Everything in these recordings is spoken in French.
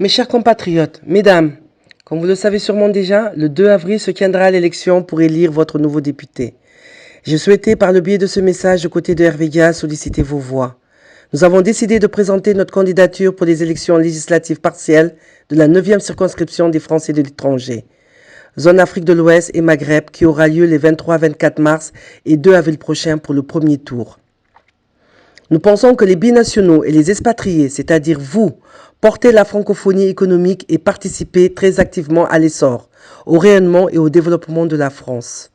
Mes chers compatriotes, mesdames, comme vous le savez sûrement déjà, le 2 avril se tiendra l'élection pour élire votre nouveau député. Je souhaitais, par le biais de ce message, aux côtés de Hervé Diaz, solliciter vos voix. Nous avons décidé de présenter notre candidature pour les élections législatives partielles de la 9e circonscription des Français de l'étranger, zone Afrique de l'Ouest et Maghreb, qui aura lieu les 23-24 mars et 2 avril prochain pour le premier tour. Nous pensons que les binationaux et les expatriés, c'est-à-dire vous, portez la francophonie économique et participez très activement à l'essor, au rayonnement et au développement de la France.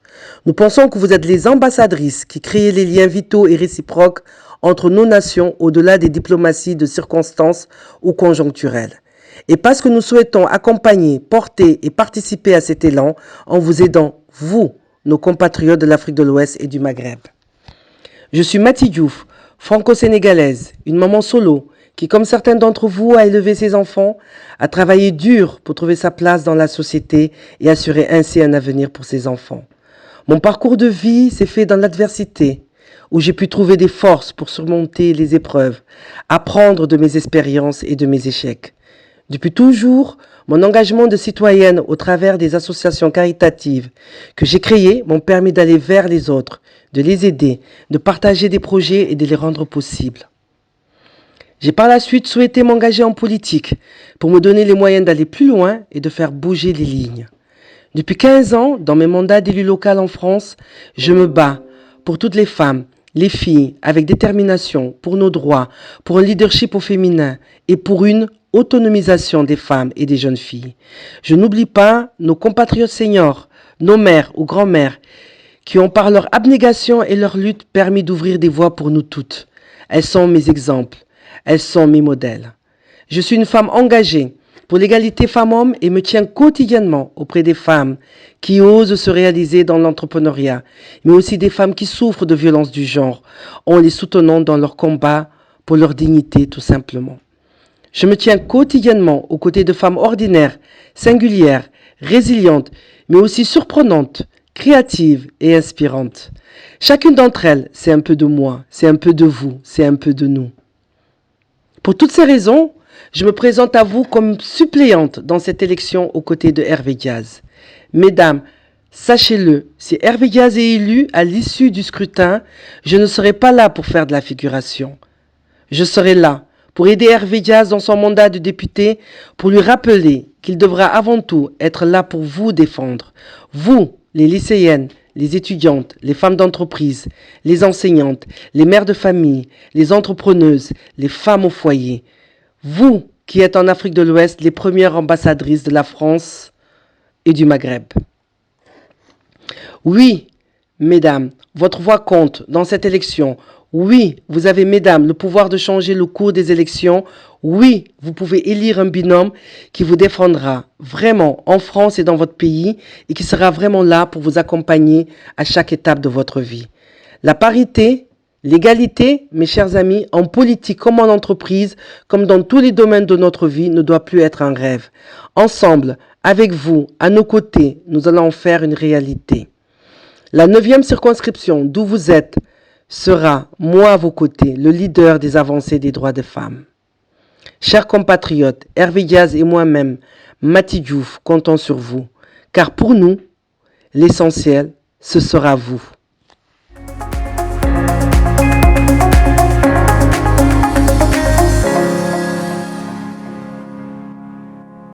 Nous pensons que vous êtes les ambassadrices qui créez les liens vitaux et réciproques entre nos nations au-delà des diplomaties de circonstances ou conjoncturelles. Et parce que nous souhaitons accompagner, porter et participer à cet élan en vous aidant, vous, nos compatriotes de l'Afrique de l'Ouest et du Maghreb. Je suis Maty Diouf, franco-sénégalaise, une maman solo qui, comme certains d'entre vous, a élevé ses enfants, a travaillé dur pour trouver sa place dans la société et assurer ainsi un avenir pour ses enfants. Mon parcours de vie s'est fait dans l'adversité, où j'ai pu trouver des forces pour surmonter les épreuves, apprendre de mes expériences et de mes échecs. Depuis toujours, mon engagement de citoyenne au travers des associations caritatives que j'ai créées m'ont permis d'aller vers les autres, de les aider, de partager des projets et de les rendre possibles. J'ai par la suite souhaité m'engager en politique pour me donner les moyens d'aller plus loin et de faire bouger les lignes. Depuis 15 ans, dans mes mandats d'élu local en France, je me bats pour toutes les femmes, les filles, avec détermination, pour nos droits, pour un leadership au féminin et pour une autonomisation des femmes et des jeunes filles. Je n'oublie pas nos compatriotes seniors, nos mères ou grands-mères, qui ont par leur abnégation et leur lutte permis d'ouvrir des voies pour nous toutes. Elles sont mes exemples, elles sont mes modèles. Je suis une femme engagée pour l'égalité femmes-hommes et me tiens quotidiennement auprès des femmes qui osent se réaliser dans l'entrepreneuriat, mais aussi des femmes qui souffrent de violences du genre, en les soutenant dans leur combat pour leur dignité tout simplement. Je me tiens quotidiennement aux côtés de femmes ordinaires, singulières, résilientes, mais aussi surprenantes, créatives et inspirantes. Chacune d'entre elles, c'est un peu de moi, c'est un peu de vous, c'est un peu de nous. Pour toutes ces raisons, je me présente à vous comme suppléante dans cette élection aux côtés de Hervé Diaz. Mesdames, sachez-le, si Hervé Diaz est élu à l'issue du scrutin, je ne serai pas là pour faire de la figuration. Je serai là pour aider Hervé Diaz dans son mandat de député, pour lui rappeler qu'il devra avant tout être là pour vous défendre. Vous, les lycéennes, les étudiantes, les femmes d'entreprise, les enseignantes, les mères de famille, les entrepreneuses, les femmes au foyer. Vous qui êtes en Afrique de l'Ouest les premières ambassadrices de la France et du Maghreb. Oui, mesdames, votre voix compte dans cette élection. Oui, vous avez, mesdames, le pouvoir de changer le cours des élections. Oui, vous pouvez élire un binôme qui vous défendra vraiment en France et dans votre pays et qui sera vraiment là pour vous accompagner à chaque étape de votre vie. La parité, l'égalité, mes chers amis, en politique comme en entreprise, comme dans tous les domaines de notre vie, ne doit plus être un rêve. Ensemble, avec vous, à nos côtés, nous allons en faire une réalité. La 9e circonscription d'où vous êtes sera, moi à vos côtés, le leader des avancées des droits des femmes. Chers compatriotes, Hervé Diaz et moi-même, Maty Diouf, comptons sur vous. Car pour nous, l'essentiel, ce sera vous.